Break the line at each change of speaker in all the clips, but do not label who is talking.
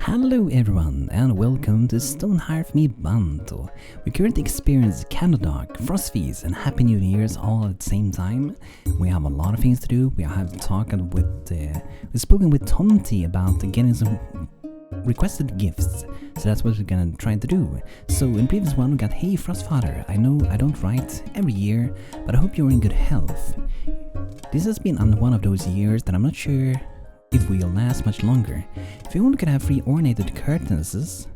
Hello everyone and welcome to Stonehearth me BANTO. We currently experience Candledark, Frostfather and Happy New Year's all at the same time. We have a lot of things to do. We have talked with, we've spoken with Tomtee about getting some requested gifts. So that's what we're gonna try to do. So in previous one we got, hey Frostfather, I know I don't write every year, but I hope you're in good health. This has been on one of those years that I'm not sure if we'll last much longer. If you only could have free ornated curtains,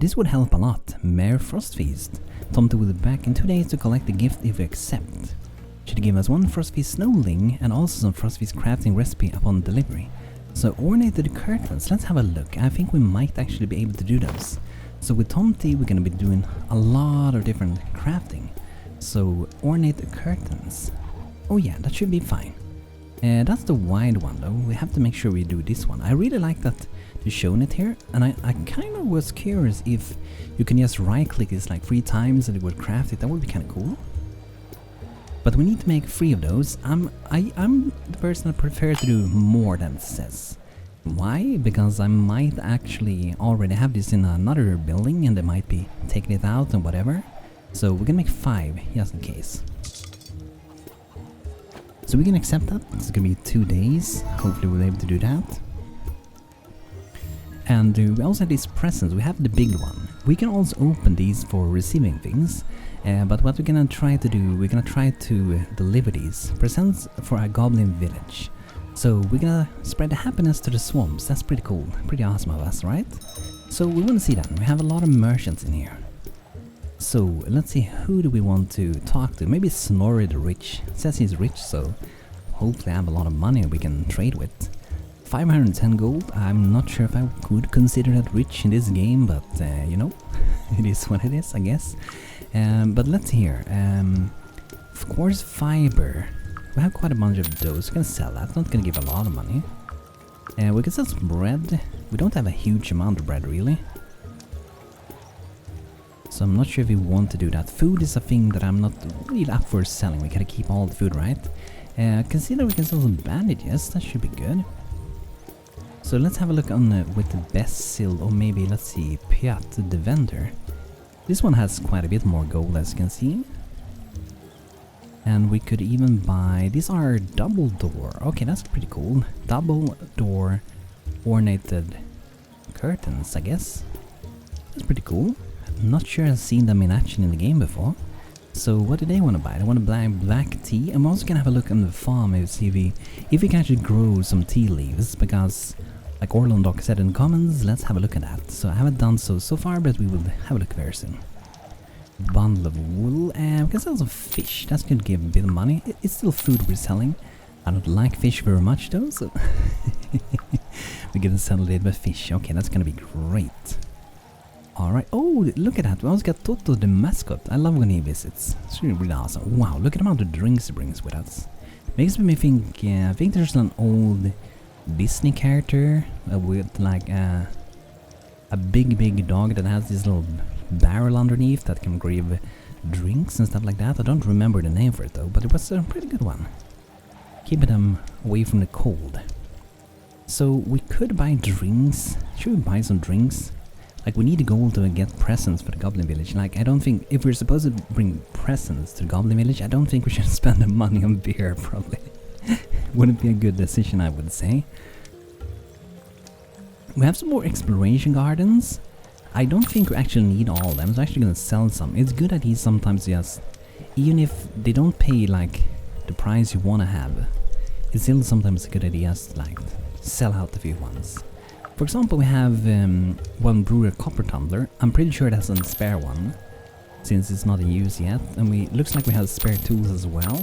this would help a lot. Mayor Frostfeast. Tomtee will be back in 2 days to collect the gift if we accept. Should give us one Frostfeast Snowling and also some Frostfeast crafting recipe upon delivery. So ornated curtains, let's have a look. I think we might actually be able to do those. So with Tomtee we're gonna be doing a lot of different crafting. So ornated curtains. Oh yeah, that should be fine. That's the wide one though. We have to make sure we do this one. I really like that they're showing it here, and I kind of was curious if you can just right click this like 3 times and it would craft it. That would be kind of cool. But we need to make 3 of those. I'm the person that prefers to do more than it says. Why? Because I might actually already have this in another building and they might be taking it out and whatever. So we're gonna make 5 just in case. So we can accept that. It's gonna be 2 days. Hopefully we'll be able to do that. And we also have these presents. We have the big one. We can also open these for receiving things. But what we're gonna try to do, we're gonna try to deliver these presents for a goblin village. So we're gonna spread the happiness to the swamps. That's pretty cool. Pretty awesome of us, right? So we want to see that. We have a lot of merchants in here. So let's see, who do we want to talk to? Maybe Snorri the Rich. It says he's rich, so hopefully I have a lot of money we can trade with. 510 gold. I'm not sure if I could consider that rich in this game, but you know, it is what it is, I guess. But let's see here. Of course, fiber. We have quite a bunch of those. We can sell that. Not gonna give a lot of money. We can sell some bread. We don't have a huge amount of bread, really. So I'm not sure if we want to do that. Food is a thing that I'm not really up for selling. We gotta keep all the food, right? Consider we can sell some bandages. That should be good. So let's have a look on with the best seal, or maybe let's see, Piat the vendor. This one has quite a bit more gold, as you can see. And we could even buy, these are double door. Okay, that's pretty cool. Double door ornated curtains, I guess. That's pretty cool. Not sure I've seen them in action in the game before. So what do they want to buy? They want to buy black tea. I'm also gonna have a look on the farm and see if we can actually grow some tea leaves, because like Orlondok said in the comments, let's have a look at that. So I haven't done so far, but we will have a look very soon. Bundle of wool, and we can sell some fish. That's gonna give a bit of money. It's still food we're selling. I don't like fish very much though, so we're gonna sell a little bit of fish. Okay, that's gonna be great. Alright, oh look at that, we also got Toto the mascot. I love when he visits. It's really awesome. Wow, look at the amount of drinks he brings with us. Makes me think, I think there's an old Disney character with like a big dog that has this little barrel underneath that can give drinks and stuff like that. I don't remember the name for it though, but it was a pretty good one. Keeping them away from the cold. So we could buy drinks. Should we buy some drinks? Like, we need gold to get presents for the Goblin Village. Like, I don't think, if we're supposed to bring presents to the Goblin Village, I don't think we should spend the money on beer, probably. Wouldn't be a good decision, I would say. We have some more exploration gardens. I don't think we actually need all of them, so I'm actually gonna sell some. It's good that he sometimes just, even if they don't pay, like, the price you wanna have, it's still sometimes a good idea to, like, sell out a few ones. For example, we have one brewer copper tumbler. I'm pretty sure that's a spare one, since it's not in use yet. And looks like we have spare tools as well.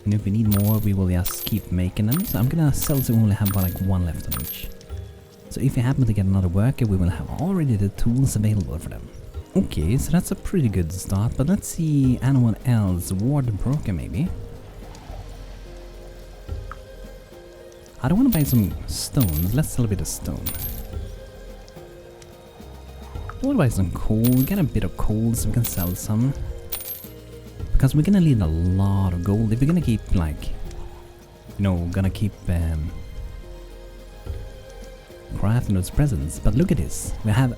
And if we need more, we will just keep making them. So I'm gonna sell so we only have like 1 left on each. So if we happen to get another worker, we will have already the tools available for them. Okay, so that's a pretty good start. But let's see anyone else. Ward Broker maybe. I don't want to buy some stones. Let's sell a bit of stone. I want to buy some coal. Get a bit of coal so we can sell some. Because we're gonna need a lot of gold. If we're gonna keep like, you know, crafting those presents. But look at this. We have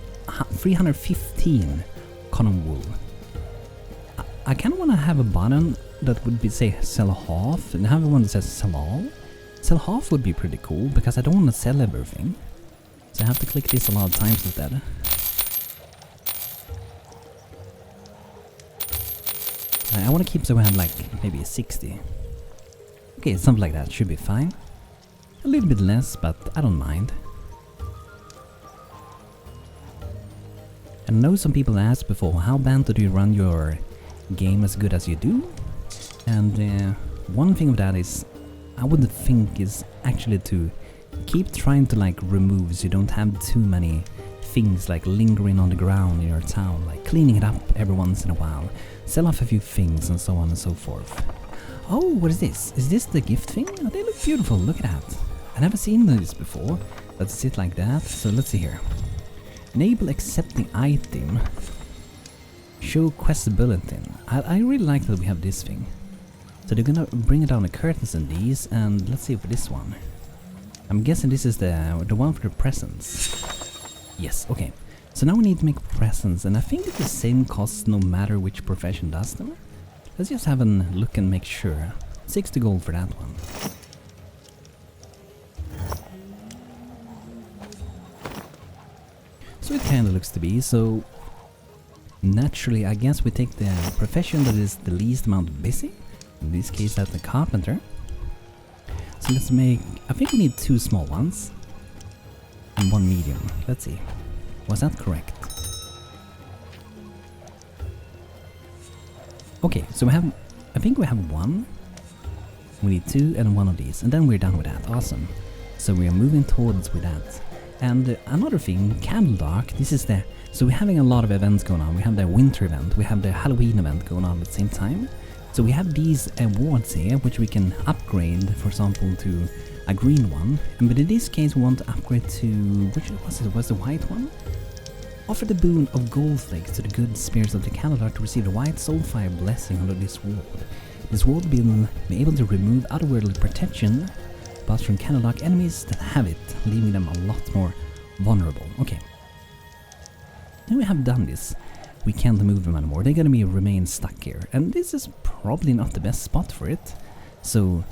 315 cotton wool. I kind of want to have a button that would be, say, sell half, and have one that says sell all. Sell half would be pretty cool, because I don't want to sell everything. So I have to click this a lot of times instead. I want to keep so we have like maybe 60. Okay, something like that should be fine. A little bit less, but I don't mind. I know some people asked before, how BANTO do you run your game as good as you do? And one thing of that is, I would think is actually to keep trying to like remove so you don't have too many things like lingering on the ground in your town, like cleaning it up every once in a while, sell off a few things and so on and so forth. Oh, what is this? Is this the gift thing? Oh, they look beautiful, look at that. I've never seen this before, but it's it like that, so let's see here. Enable accepting item. Show questability. I really like that we have this thing. So they're gonna bring down the curtains in these, and let's see for this one. I'm guessing this is the one for the presents. Yes, okay. So now we need to make presents, and I think it's the same cost no matter which profession does them. Let's just have a look and make sure. 60 gold for that one. So it kinda looks to be, so naturally I guess we take the profession that is the least amount busy. In this case that's the carpenter. So let's make, I think we need 2 small ones and 1 medium. Let's see, was that correct? Okay, so we have, I think we have 1, we need 2 and 1 of these, and then we're done with that. Awesome. So we are moving towards with that. And another thing, Candledark, this is the, so we're having a lot of events going on. We have the winter event, we have the Halloween event going on at the same time. So we have these awards here, which we can upgrade, for example, to a green one. But in this case, we want to upgrade to, which was it? Was the white one? Offer the boon of gold flakes to the good spirits of the Candledark to receive the white soulfire blessing under this ward. This ward will be able to remove otherworldly protection, but from Candledark enemies that have it, leaving them a lot more vulnerable. Okay. Now we have done this. We can't move them anymore. They're gonna remain stuck here, and this is probably not the best spot for it. So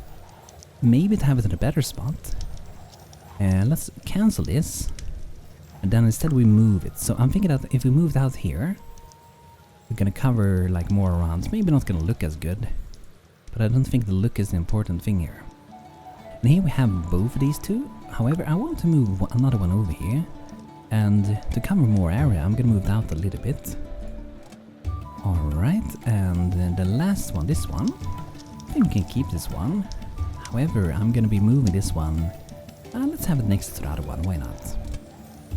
maybe to have it in a better spot. Let's cancel this, and then instead we move it. So I'm thinking that if we move it out here, we're gonna cover like more around. It's maybe not gonna look as good, but I don't think the look is the important thing here. And here we have both of these two. However, I want to move another one over here, and to cover more area, I'm gonna move it out a little bit. Alright, and then the last one, this one, I think we can keep this one. However, I'm gonna be moving this one. Let's have it next to the other one, why not?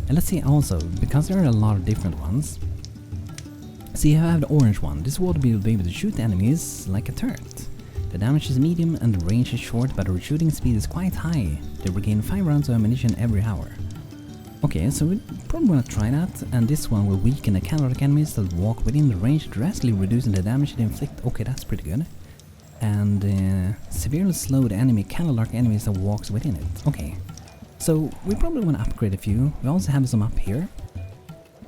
And let's see also, because there are a lot of different ones. See, I have the orange one. This will be able to shoot enemies like a turret. The damage is medium and the range is short, but the shooting speed is quite high. They regain 5 rounds of ammunition every hour. Okay, so we probably want to try that, and this one will weaken the Candledark enemies that walk within the range, drastically reducing the damage they inflict. Okay, that's pretty good. And severely slow the enemy Candledark enemies that walks within it. Okay, so we probably want to upgrade a few. We also have some up here.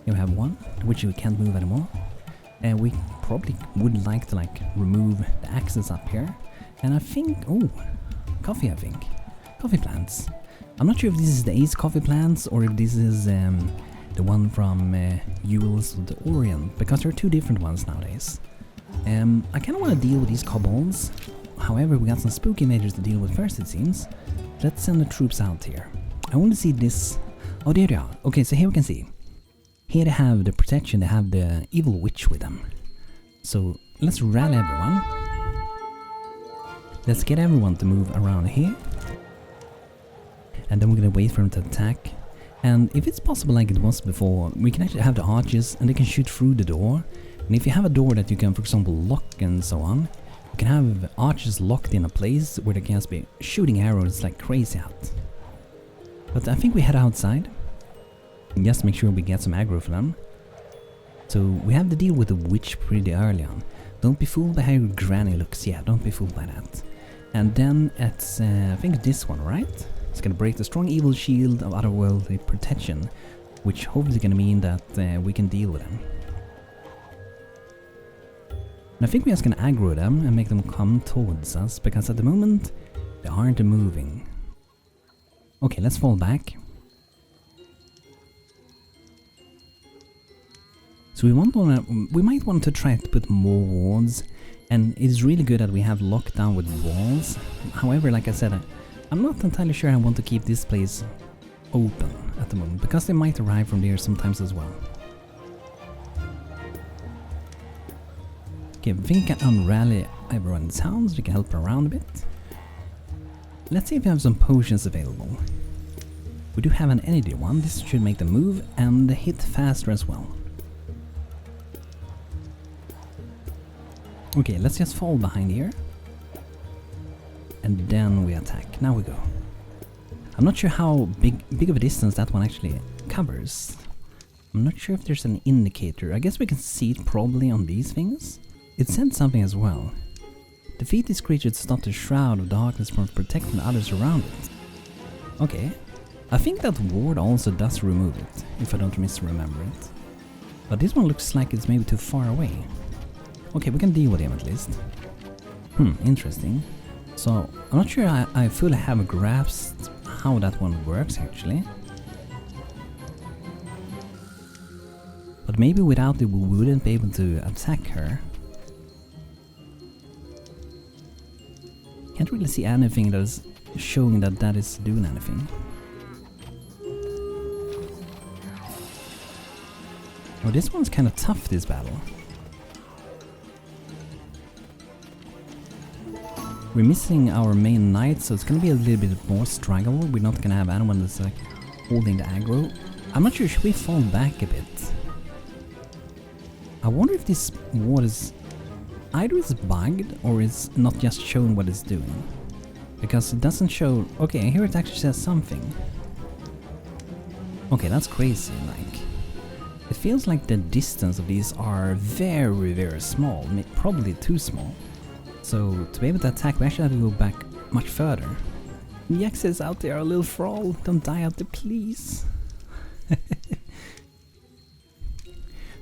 Here we have one, which we can't move anymore. And we probably would like to like remove the axes up here. And I think, oh, coffee I think. Coffee plants. I'm not sure if this is the Ace coffee plants or if this is the one from Yules of the Orient, because there are 2 different ones nowadays. I kind of want to deal with these kobolds. However, we got some spooky majors to deal with first, it seems. Let's send the troops out here. I want to see this. Oh, there they are. Okay, so here we can see. Here they have the protection, they have the evil witch with them. So let's rally everyone. Let's get everyone to move around here. And then we're gonna wait for them to attack. And if it's possible like it was before, we can actually have the archers and they can shoot through the door. And if you have a door that you can, for example, lock and so on, you can have archers locked in a place where they can just be shooting arrows like crazy out. But I think we head outside. And just make sure we get some aggro for them. So we have to deal with the witch pretty early on. Don't be fooled by how your granny looks. Yeah, don't be fooled by that. And then it's, I think this one, right? It's gonna break the strong evil shield of otherworldly protection, which hopefully gonna mean that we can deal with them. And I think we're just gonna aggro them and make them come towards us, because at the moment they aren't moving. Okay, let's fall back. So we might want to try to put more wards, and it's really good that we have lockdown with walls. However, like I said, I'm not entirely sure I want to keep this place open at the moment, because they might arrive from there sometimes as well. Okay, I think I can unrally everyone's house, we can help around a bit. Let's see if we have some potions available. We do have an energy one, this should make them move and hit faster as well. Okay, let's just fall behind here. And then we attack. Now we go. I'm not sure how big of a distance that one actually covers. I'm not sure if there's an indicator. I guess we can see it probably on these things. It said something as well. Defeat this creature to stop the shroud of darkness from protecting others around it. Okay. I think that ward also does remove it, if I don't misremember it. But this one looks like it's maybe too far away. Okay, we can deal with him at least. Interesting. So, I'm not sure I fully have grasped how that one works actually. But maybe without it we wouldn't be able to attack her. Can't really see anything that is showing that that is doing anything. Oh, this one's kind of tough, this battle. We're missing our main knight, so it's gonna be a little bit more struggle. We're not gonna have anyone that's like holding the aggro. I'm not sure, should we fall back a bit? I wonder if this ward is either it's bugged or it's not just showing what it's doing. Because it doesn't show... Okay, here it actually says something. Okay, that's crazy, like... It feels like the distance of these are very, very small, probably too small. So, to be able to attack, we actually have to go back much further. The X's out there are a little thrall, don't die out there, please.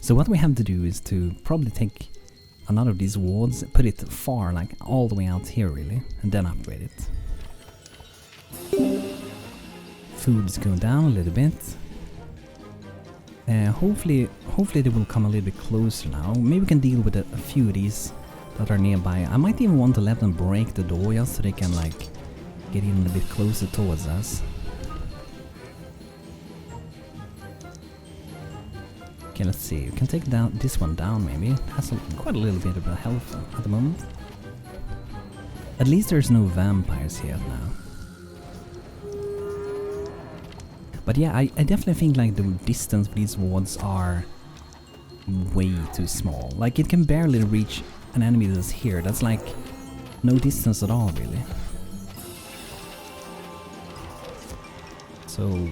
So what we have to do is to probably take another of these wards, put it far, like all the way out here really, and then upgrade it. Food's going down a little bit. Hopefully they will come a little bit closer now. Maybe we can deal with a few of these that are nearby. I might even want to let them break the door just so they can like get in a bit closer towards us. Okay, let's see. We can take down this one down maybe. It has quite a little bit of a health at the moment. At least there's no vampires here now. But yeah, I definitely think like the distance of these wards are way too small. Like it can barely reach an enemy that's here. That's like no distance at all really. So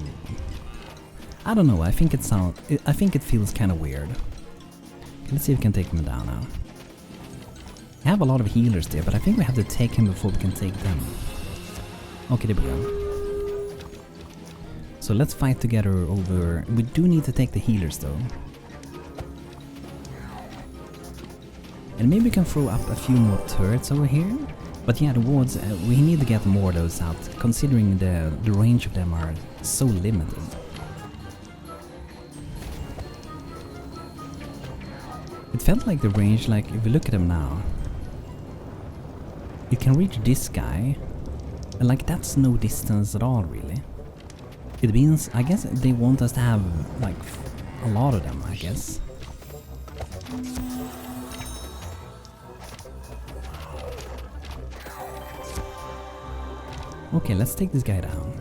I don't know, I think it feels kind of weird. Let's see if we can take him down now. I have a lot of healers there, but I think we have to take him before we can take them. Okay, there we go. So let's fight together over... We do need to take the healers though. And maybe we can throw up a few more turrets over here. But yeah, the wards, we need to get more of those out, considering the range of them are so limited. It felt like the range, like if you look at them now, you can reach this guy, and like that's no distance at all really. It means, I guess they want us to have like a lot of them, I guess. Okay, let's take this guy down.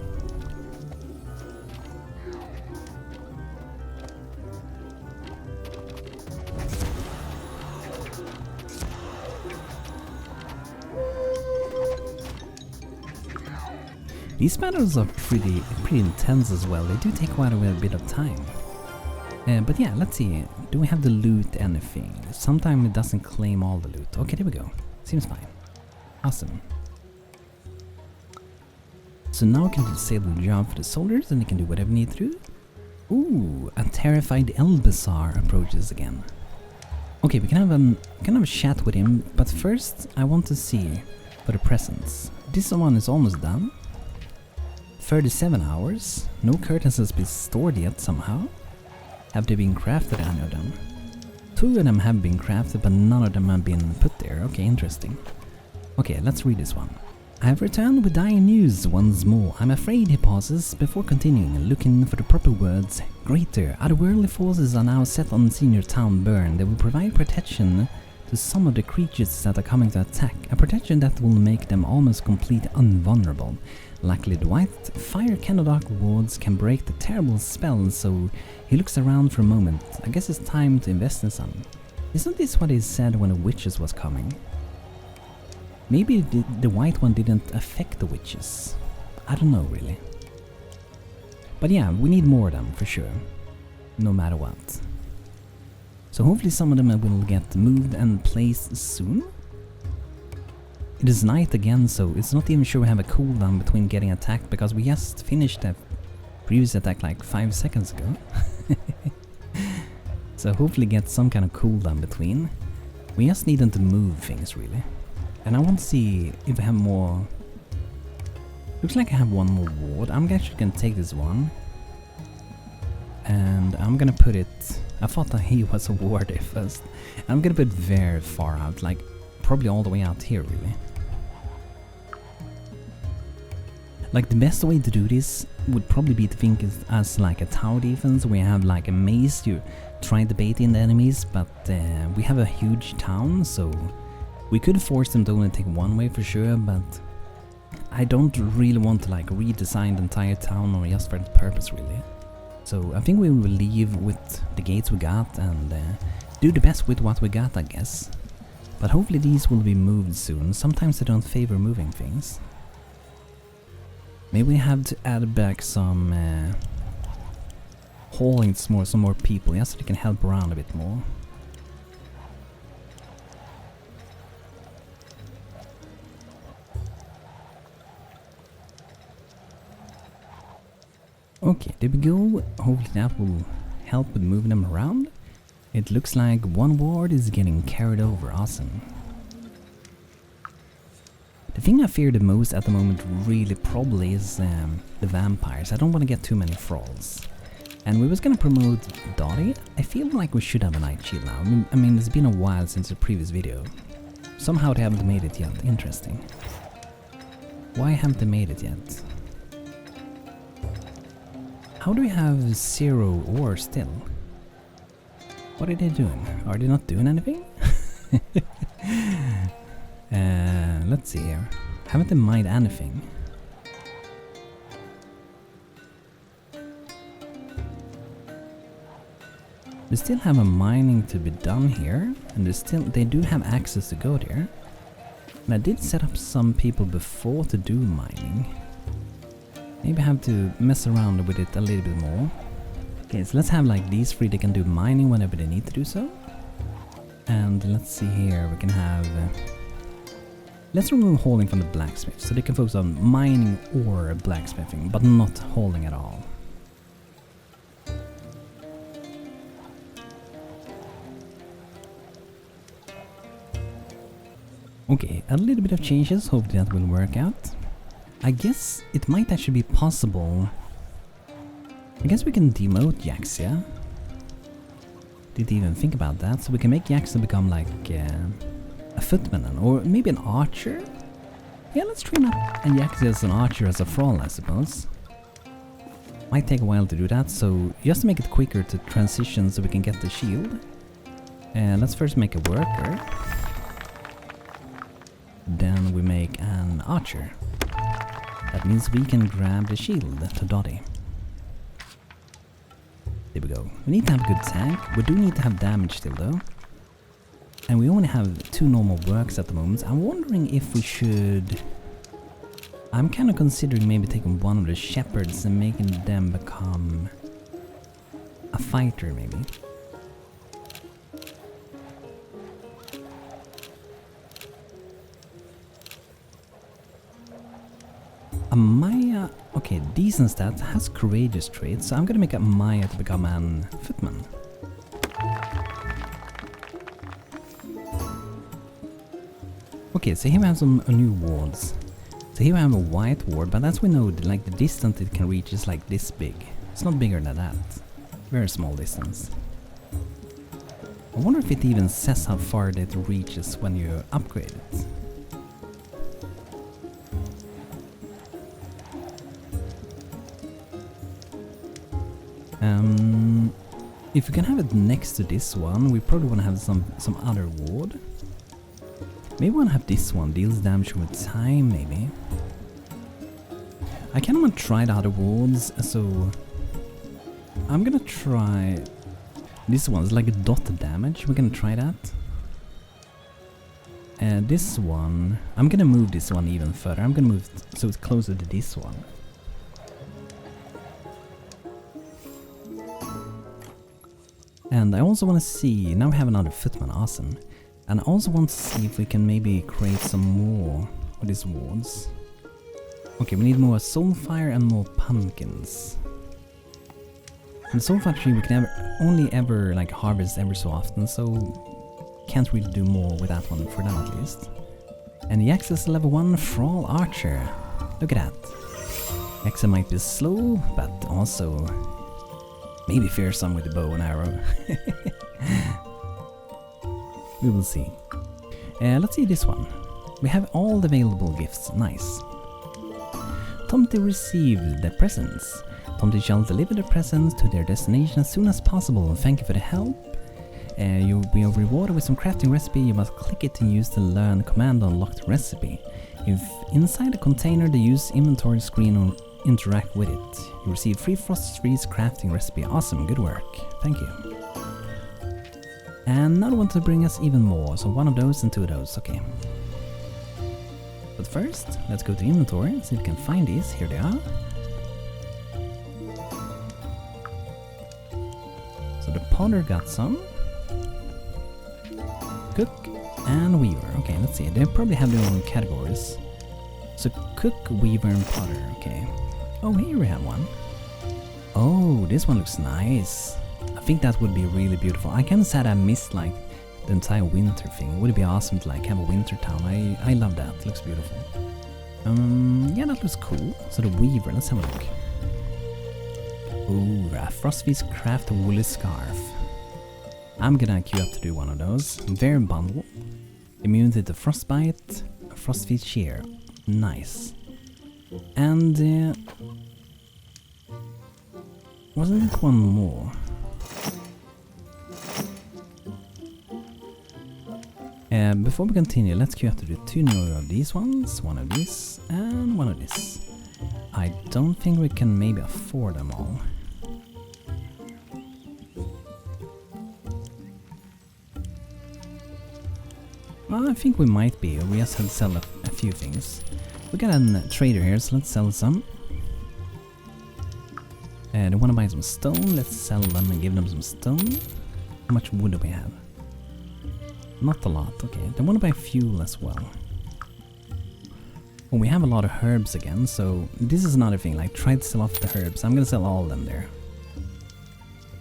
These battles are pretty intense as well. They do take quite a bit of time. But yeah, let's see. Do we have to loot anything? Sometimes it doesn't claim all the loot. Okay, there we go. Seems fine. Awesome. So now we can disable the job for the soldiers and they can do whatever they need to do. Ooh, a terrified Elbazar approaches again. Okay, we can have a chat with him, but first I want to see for the presents. This one is almost done. 37 hours. No curtains has been stored yet somehow. Have they been crafted, any of them? 2 of them have been crafted, but none of them have been put there. Okay, interesting. Okay, let's read this one. I have returned with dire news once more. I'm afraid, he pauses, before continuing and looking for the proper words. Greater, otherworldly forces are now set on seeing your town burn. They will provide protection to some of the creatures that are coming to attack. A protection that will make them almost completely invulnerable. Luckily, the white fire Candledark wards can break the terrible spell, so he looks around for a moment. I guess it's time to invest in some. Isn't this what he said when the witches was coming? Maybe the white one didn't affect the witches. I don't know really. But yeah, we need more of them for sure. No matter what. So hopefully some of them will get moved and placed soon. It is night again, so it's not even sure we have a cooldown between getting attacked because we just finished that previous attack like 5 seconds ago. So hopefully get some kind of cooldown between. We just need them to move things really. And I want to see if I have more. Looks like I have one more ward. I'm actually gonna take this one. And I'm gonna put it. I thought that he was a ward there first. I'm gonna put it very far out, like probably all the way out here really. Like the best way to do this would probably be to think as like a tower defense. We have like a maze to try to bait in the enemies, but we have a huge town, so we could force them to only take one way for sure, but I don't really want to like redesign the entire town or just for that purpose really. So I think we will leave with the gates we got and do the best with what we got, I guess. But hopefully these will be moved soon. Sometimes I don't favor moving things. Maybe we have to add back some hauling some more people, just so they can help around a bit more. Okay, there we go. Hopefully that will help with moving them around. It looks like one ward is getting carried over. Awesome. The thing I fear the most at the moment really probably is the vampires. I don't want to get too many thralls. And we was gonna promote Dottie. I feel like we should have a night shield now. I mean it's been a while since the previous video. Somehow they haven't made it yet. Interesting. Why haven't they made it yet? How do we have 0 ore still? What are they doing? Are they not doing anything? Let's see here. Haven't they mined anything? They still have a mining to be done here, and they do have access to go there. And I did set up some people before to do mining. Maybe I have to mess around with it a little bit more. Okay, so let's have like these 3, they can do mining whenever they need to do so. And let's see here, we can have... let's remove hauling from the blacksmith, so they can focus on mining or blacksmithing, but not hauling at all. Okay, a little bit of changes, hopefully that will work out. I guess it might actually be possible. I guess we can demote Yaxia. Didn't even think about that, so we can make Yaxia become like a footman or maybe an archer. Yeah, let's train up and Yaxia as an archer as a thrall, I suppose. Might take a while to do that, so just to make it quicker to transition so we can get the shield. Let's first make a worker. Then we make an archer. That means we can grab the shield to Dottie. There we go. We need to have a good tank. We do need to have damage still though. And we only have 2 normal works at the moment. I'm wondering if we should... I'm kind of considering maybe taking one of the shepherds and making them become a fighter maybe. Amaya Okay, decent stat, has courageous traits, so I'm gonna make up Maya to become an footman. Okay, so here we have some new wards. So here we have a white ward, but as we know, like the distance it can reach is like this big. It's not bigger than that. Very small distance. I wonder if it even says how far it reaches when you upgrade it. If we can have it next to this one, we probably want to have some other ward. Maybe we want to have this one, deals damage over time, maybe. I kind of want to try the other wards, so I'm gonna try this one. It's like a dot damage. We're gonna try that. This one, I'm gonna move this one even further. I'm gonna move so it's closer to this one. And I also want to see, now we have another footman, awesome. And I also want to see if we can maybe create some more of these wards. Okay, we need more soulfire and more pumpkins. And the soulfire tree we can only ever like harvest every so often, so can't really do more with that one for now at least. And the axe is level 1 Thrall Archer. Look at that. Axe might be slow, but also maybe fearsome with the bow and arrow. We will see. Let's see this one. We have all the available gifts. Nice. Tomtee received the presents. Tomtee shall deliver the presents to their destination as soon as possible. Thank you for the help. You'll be rewarded with some crafting recipe. You must click it and use the learn command to unlock the recipe. If inside the container, the use inventory screen or interact with it. You receive free Frost Tree's crafting recipe. Awesome, good work. Thank you. And another one to bring us even more. So one of those and two of those. Okay. But first, let's go to inventory and see if we can find these. Here they are. So the potter got some. Cook and weaver. Okay, let's see. They probably have their own categories. So cook, weaver, and potter. Okay. Oh, here we have one. Oh, this one looks nice. I think that would be really beautiful. I kind of said I missed like the entire winter thing. Would it be awesome to like have a winter town? I love that. It looks beautiful. Yeah, that looks cool. So the weaver, let's have a look. Ooh, a Frostfeast craft woolly scarf. I'm gonna queue up to do one of those. Very bundle. Immunity to frostbite. A Frostfeast shear. Nice. And wasn't it one more? Before we continue, let's queue up to do 2 more of these ones, one of these, and one of this. I don't think we can maybe afford them all. Well, I think we might be. We just have to sell a few things. We got a trader here, so let's sell some. They want to buy some stone. Let's sell them and give them some stone. How much wood do we have? Not a lot, okay. They want to buy fuel as well. Well, we have a lot of herbs again, so this is another thing. Like, try to sell off the herbs. I'm gonna sell all of them there.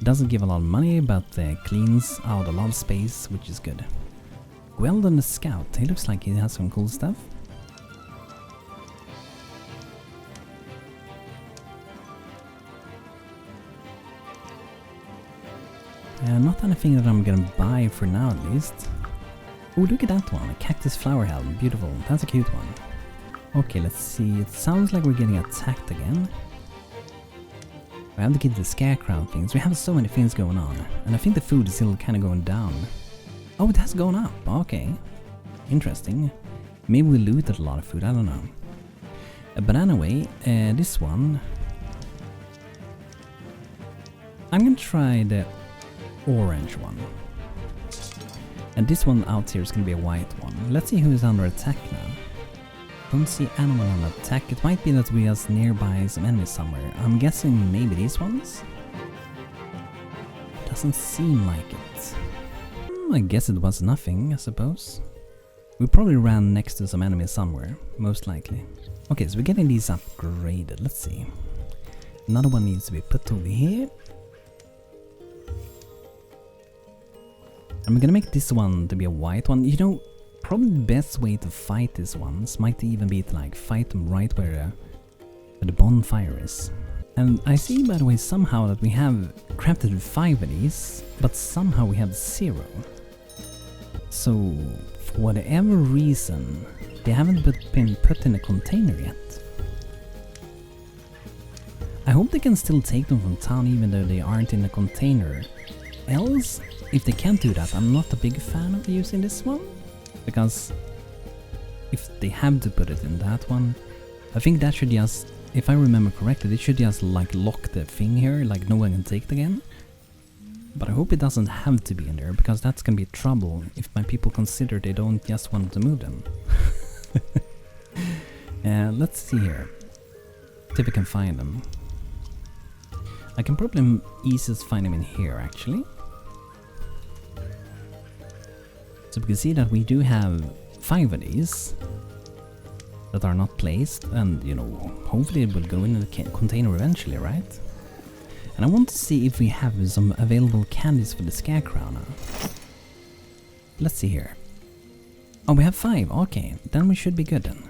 Doesn't give a lot of money, but cleans out a lot of space, which is good. Weldon the Scout. He looks like he has some cool stuff. Not anything that I'm gonna buy for now, at least. Oh, look at that one, a cactus flower helm, beautiful. That's a cute one. Okay, let's see. It sounds like we're getting attacked again. We have to get the scarecrow things. We have so many things going on, and I think the food is still kind of going down. Oh, it has gone up. Okay, interesting. Maybe we looted a lot of food. I don't know. But anyway, this one. I'm gonna try the orange one. And this one out here is going to be a white one. Let's see who is under attack now. Don't see anyone on attack. It might be that we are nearby some enemies somewhere. I'm guessing maybe these ones? Doesn't seem like it. I guess it was nothing, I suppose. We probably ran next to some enemies somewhere, most likely. Okay, so we're getting these upgraded. Let's see. Another one needs to be put over here. I'm gonna make this one to be a white one. You know, probably the best way to fight these ones might even be to like fight them right where the bonfire is. And I see, by the way, somehow that we have crafted 5 of these, but somehow we have 0. So, for whatever reason, they haven't been put in a container yet. I hope they can still take them from town even though they aren't in a container. Else, if they can't do that, I'm not a big fan of using this one. Because if they have to put it in that one, I think that should just, if I remember correctly, it should just like lock the thing here, like no one can take it again. But I hope it doesn't have to be in there, because that's gonna be trouble if my people consider they don't just want to move them. Let's see here. See if we can find them. I can probably easiest find them in here actually. So we can see that we do have 5 of these that are not placed, and you know, hopefully it will go in the container eventually, right? And I want to see if we have some available candies for the scarecrow now. Let's see here. Oh, we have 5. Okay, then we should be good then.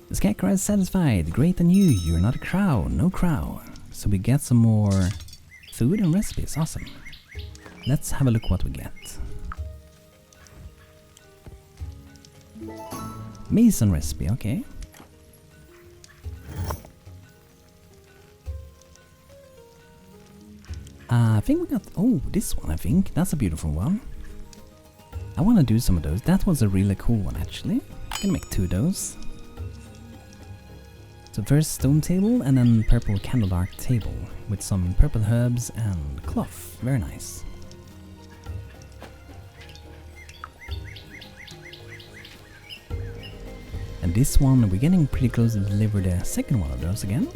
The scarecrow is satisfied. Great, and you're not a crow. No crow. So we get some more food and recipes. Awesome. Let's have a look what we get. Mason recipe, okay. I think we got, oh, this one I think. That's a beautiful one. I want to do some of those. That was a really cool one actually. I'm gonna make 2 of those. So first stone table and then purple Candledark table with some purple herbs and cloth. Very nice. And this one, we're getting pretty close to deliver the second one of those again.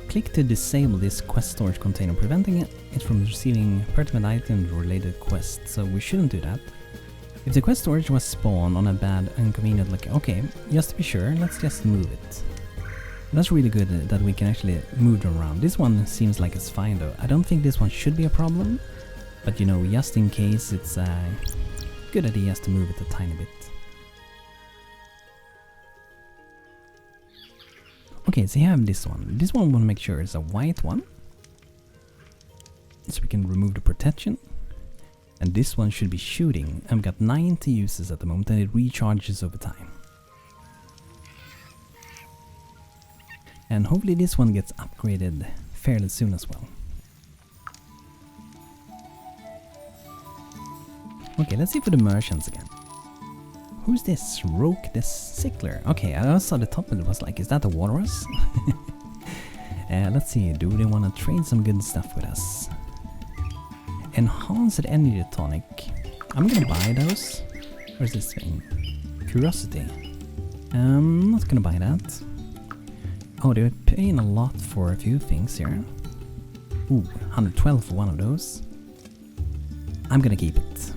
Click to disable this quest storage container, preventing it from receiving pertinent items related quests, so we shouldn't do that. If the quest storage was spawned on a bad, inconvenient location, okay, just to be sure, let's just move it. That's really good that we can actually move them around. This one seems like it's fine though. I don't think this one should be a problem, but you know, just in case, it's a good idea just to move it a tiny bit. Okay, so you have this one. This one we want to make sure is a white one, so we can remove the protection. And this one should be shooting. I've got 90 uses at the moment and it recharges over time. And hopefully this one gets upgraded fairly soon as well. Okay, let's see for the merchants again. Who's this? Roke the Sickler. Okay, I saw the top and it was like, is that a walrus? Let's see, do they want to trade some good stuff with us? Enhanced Energy Tonic. I'm gonna buy those. Where's this thing? Curiosity. I'm not gonna buy that. Oh, they're paying a lot for a few things here. Ooh, 112 for one of those. I'm gonna keep it.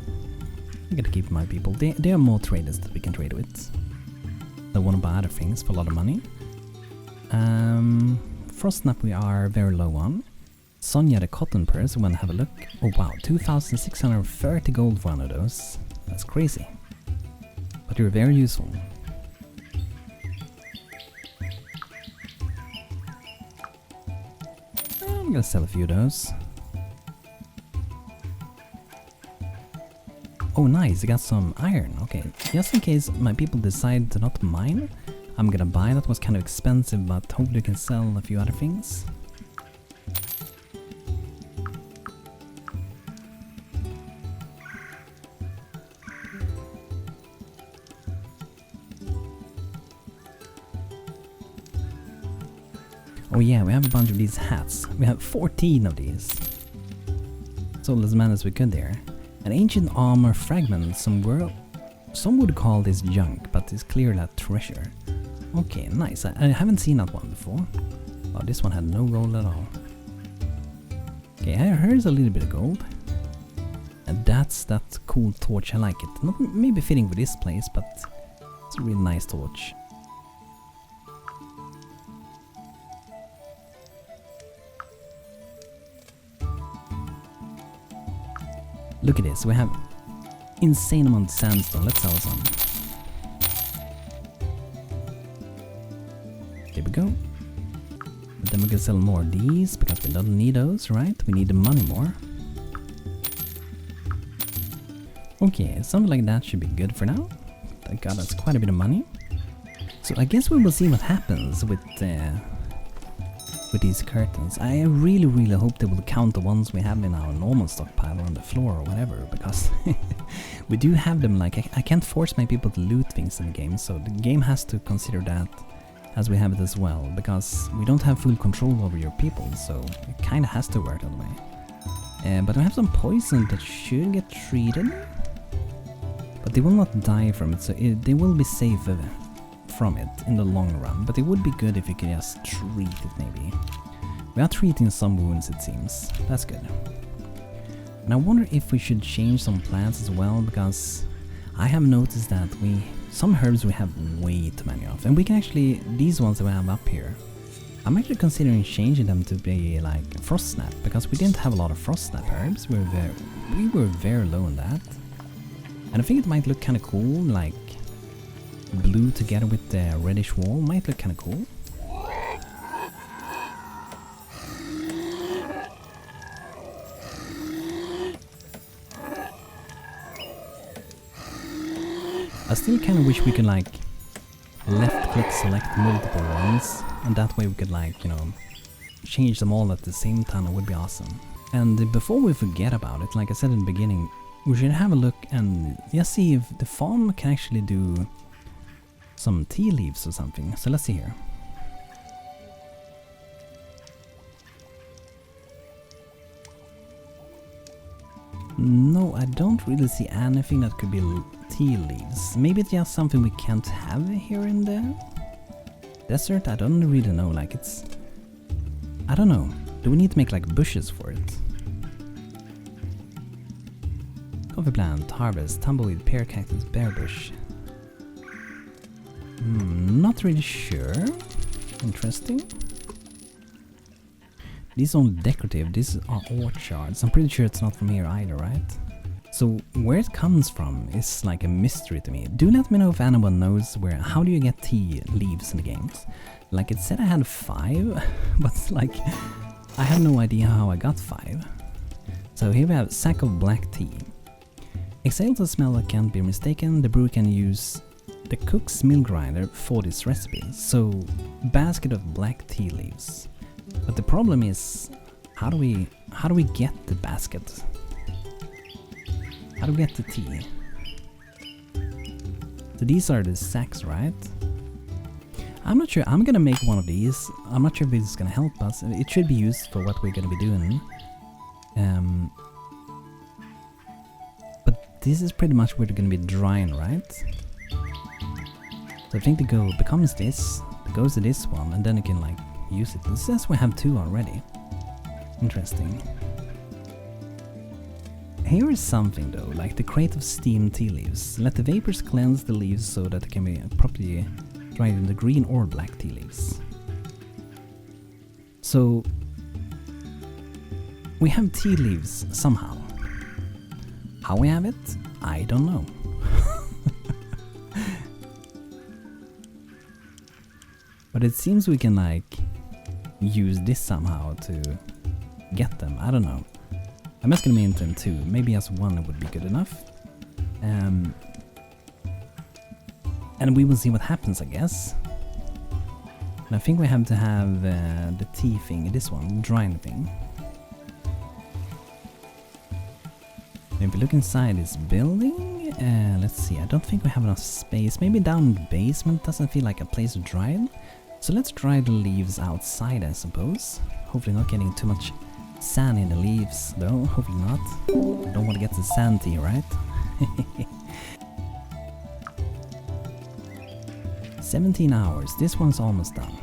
I'm gonna keep my people. There are more traders that we can trade with. I want to buy other things for a lot of money. Frostnap we are very low on. Sonja the Cotton Purse, we want to have a look. Oh wow, 2,630 gold for one of those. That's crazy. But you're very useful. I'm gonna sell a few of those. Oh nice, I got some iron. Okay, just in case my people decide to not mine, I'm gonna buy. That was kind of expensive, but hopefully I can sell a few other things. Oh yeah, we have a bunch of these hats. We have 14 of these. Sold as many as we could there. An ancient armor fragment. Some would call this junk, but it's clearly a treasure. Okay, nice. I haven't seen that one before. Oh, this one had no gold at all. Okay, here's a little bit of gold. And that's that cool torch, I like it. Not maybe fitting for this place, but it's a really nice torch. Look at this, we have insane amount of sandstone. Let's sell some. There we go. But then we can sell more of these because we don't need those, right? We need the money more. Okay, something like that should be good for now. That got us quite a bit of money. So I guess we will see what happens with these curtains. I really hope they will count the ones we have in our normal stockpile on the floor or whatever, because we do have them. Like I can't force my people to loot things in the game, so the game has to consider that as we have it as well, because we don't have full control over your people, so it kind of has to work that way. But I have some poison that should get treated, but they will not die from it, so they will be safe from it in the long run. But it would be good if you could just treat it maybe. We are treating some wounds, it seems. That's good. And I wonder if we should change some plants as well, because I have noticed that some herbs we have way too many of, and we can actually, these ones that we have up here, I'm actually considering changing them to be like frost snap, because we didn't have a lot of frost snap herbs. We were very low on that, and I think it might look kind of cool, like blue together with the reddish wall might look kind of cool. I still kind of wish we could like left click select multiple ones, and that way we could like, you know, change them all at the same time. It would be awesome. And before we forget about it, like I said in the beginning, we should have a look and just see if the farm can actually do some tea leaves or something. So let's see here. No, I don't really see anything that could be tea leaves. Maybe it's just something we can't have here in the desert. I don't really know. Like it's, I don't know. Do we need to make like bushes for it? Coffee plant, harvest, tumbleweed, pear, cactus, bear bush. Not really sure. Interesting. These are only decorative, these are orchards. I'm pretty sure it's not from here either, right? So where it comes from is like a mystery to me. Do let me know if anyone knows how do you get tea leaves in the games? Like it said I had 5, but like I have no idea how I got 5. So here we have sack of black tea. Exhales a smell that can't be mistaken. The brewer can use the cook's mill grinder for this recipe. So basket of black tea leaves. But the problem is, how do we get the basket? How do we get the tea? So these are the sacks, right? I'm not sure. I'm gonna make one of these. I'm not sure if it's gonna help us. It should be used for what we're gonna be doing. But this is pretty much where they're gonna be drying, right? So I think the goal becomes this. It goes to this one, and then you can like use it. It says we have 2 already. Interesting. Here is something though, like the crate of steamed tea leaves. Let the vapors cleanse the leaves so that they can be properly dried in the green or black tea leaves. So we have tea leaves somehow. How we have it, I don't know. But it seems we can like use this somehow to get them. I don't know. I'm just gonna mint them 2. Maybe just 1 would be good enough. And we will see what happens, I guess. And I think we have to have the tea thing, this one, drying thing. If we look inside this building, let's see, I don't think we have enough space. Maybe down in the basement doesn't feel like a place to dry it. So let's dry the leaves outside, I suppose. Hopefully not getting too much sand in the leaves, though. Hopefully not. Don't want to get the sand tea, right? 17 hours. This one's almost done.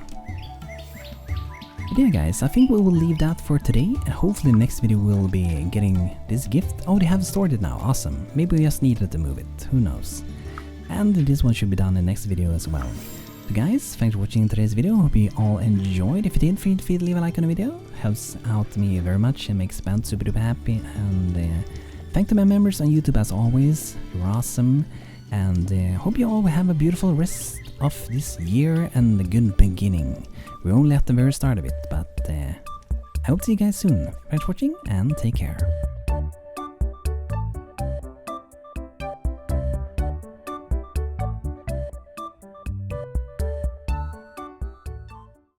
But yeah guys, I think we will leave that for today. Hopefully next video we'll be getting this gift. Oh, they have stored it now, awesome. Maybe we just needed to move it, who knows. And this one should be done in the next video as well. So guys, thanks for watching today's video, hope you all enjoyed. If you did, feel free to leave a like on the video, helps out me very much and makes BANTO super duper happy. And thank to my members on YouTube as always, you're awesome. And hope you all will have a beautiful rest of this year and a good beginning. We're only at the very start of it, but I hope to see you guys soon. Thanks for watching and take care.